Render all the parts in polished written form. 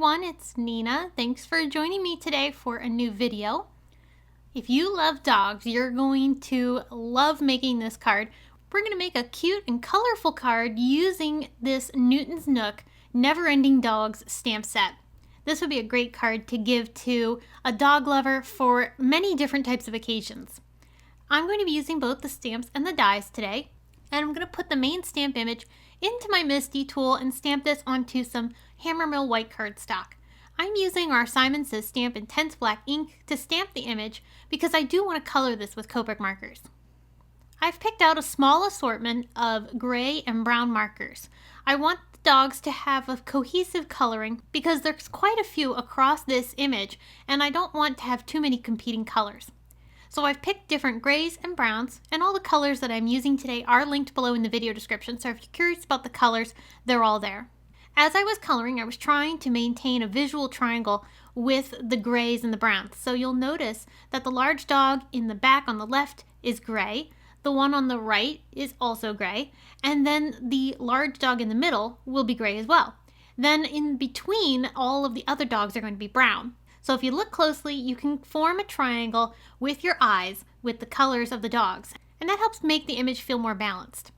everyone, it's Nina. Thanks for joining me today for a new video. If you love dogs, you're going to love making this card. We're going to make a cute and colorful card using this Newton's Nook Never Ending Dogs stamp set. This would be a great card to give to a dog lover for many different types of occasions. I'm going to be using both the stamps and the dies today, and I'm going to put the main stamp image into my MISTI tool and stamp this onto some Hammermill white cardstock. I'm using our Simon Says Stamp Intense Black ink to stamp the image because I do want to color this with Copic markers. I've picked out a small assortment of gray and brown markers. I want the dogs to have a cohesive coloring because there's quite a few across this image and I don't want to have too many competing colors. So I've picked different grays and browns, and all the colors that I'm using today are linked below in the video description, so if you're curious about the colors, they're all there. As I was coloring, I was trying to maintain a visual triangle with the grays and the browns. So you'll notice that the large dog in the back on the left is gray, the one on the right is also gray, and then the large dog in the middle will be gray as well. Then in between, all of the other dogs are going to be brown. So if you look closely, you can form a triangle with your eyes with the colors of the dogs, and that helps make the image feel more balanced.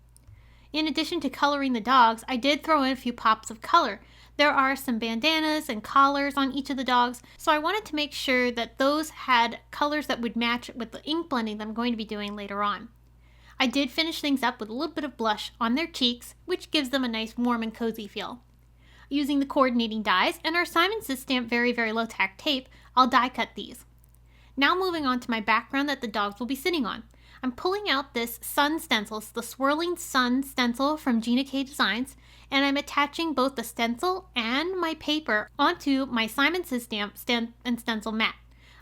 In addition to coloring the dogs, I did throw in a few pops of color. There are some bandanas and collars on each of the dogs, so I wanted to make sure that those had colors that would match with the ink blending that I'm going to be doing later on. I did finish things up with a little bit of blush on their cheeks, which gives them a nice warm and cozy feel. Using the coordinating dies and our Simon Says Stamp Very Low Tack tape, I'll die cut these. Now moving on to my background that the dogs will be sitting on. I'm pulling out this sun stencil, it's the Swirling Sun stencil from Gina Designs, and I'm attaching both the stencil and my paper onto my Simon Says Stamp and stencil mat.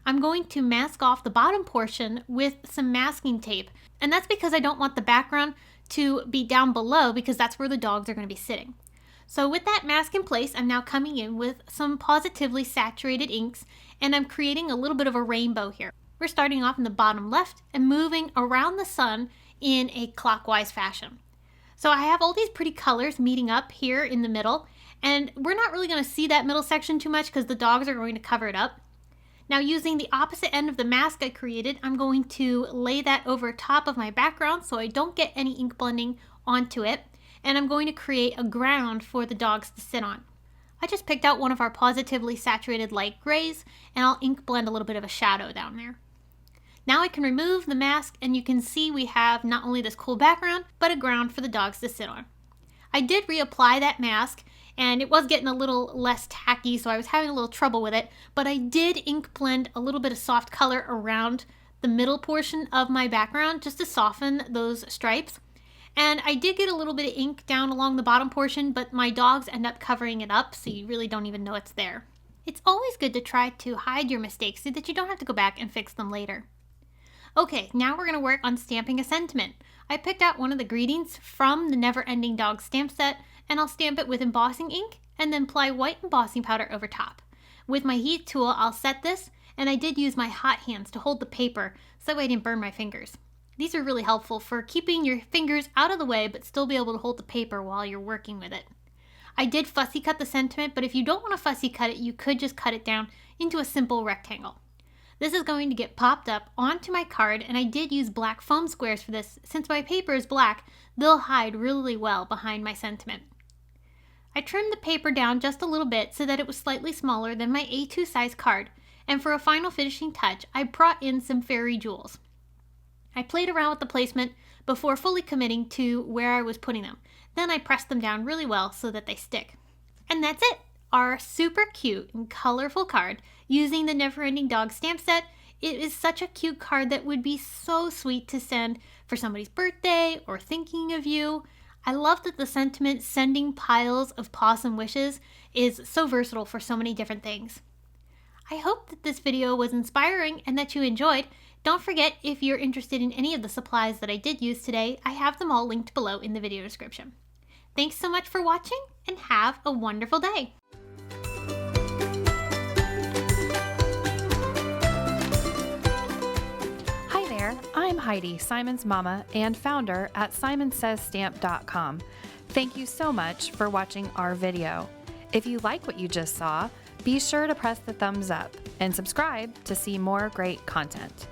I'm going to mask off the bottom portion with some masking tape, and that's because I don't want the background to be down below because that's where the dogs are going to be sitting. So with that mask in place, I'm now coming in with some Pawsitively saturated inks, and I'm creating a little bit of a rainbow here. We're starting off in the bottom left and moving around the sun in a clockwise fashion. So I have all these pretty colors meeting up here in the middle, and we're not really going to see that middle section too much because the dogs are going to cover it up. Now using the opposite end of the mask I created, I'm going to lay that over top of my background so I don't get any ink blending onto it. And I'm going to create a ground for the dogs to sit on. I just picked out one of our Pawsitively saturated light grays, and I'll ink blend a little bit of a shadow down there. Now I can remove the mask, and you can see we have not only this cool background, but a ground for the dogs to sit on. I did reapply that mask, and it was getting a little less tacky, so I was having a little trouble with it, but I did ink blend a little bit of soft color around the middle portion of my background just to soften those stripes. And I did get a little bit of ink down along the bottom portion, but my dogs end up covering it up, so you really don't even know it's there. It's always good to try to hide your mistakes so that you don't have to go back and fix them later. Okay, now we're going to work on stamping a sentiment. I picked out one of the greetings from the Never Ending Dog stamp set, and I'll stamp it with embossing ink and then apply white embossing powder over top. With my heat tool, I'll set this, and I did use my hot hands to hold the paper so that way I didn't burn my fingers. These are really helpful for keeping your fingers out of the way but still be able to hold the paper while you're working with it. I did fussy cut the sentiment, but if you don't want to fussy cut it, you could just cut it down into a simple rectangle. This is going to get popped up onto my card, and I did use black foam squares for this. Since my paper is black, they'll hide really well behind my sentiment. I trimmed the paper down just a little bit so that it was slightly smaller than my A2 size card, and for a final finishing touch, I brought in some fairy jewels. I played around with the placement before fully committing to where I was putting them. Then I pressed them down really well so that they stick. And that's it! Our super cute and colorful card using the Never Ending Dog stamp set. It is such a cute card that would be so sweet to send for somebody's birthday or thinking of you. I love that the sentiment sending piles of possum wishes is so versatile for so many different things. I hope that this video was inspiring and that you enjoyed. Don't forget, if you're interested in any of the supplies that I did use today, I have them all linked below in the video description. Thanks so much for watching and have a wonderful day! Hi there, I'm Heidi, Simon's mama and founder at simonsaysstamp.com. Thank you so much for watching our video. If you like what you just saw, Be sure to press the thumbs up and subscribe to see more great content.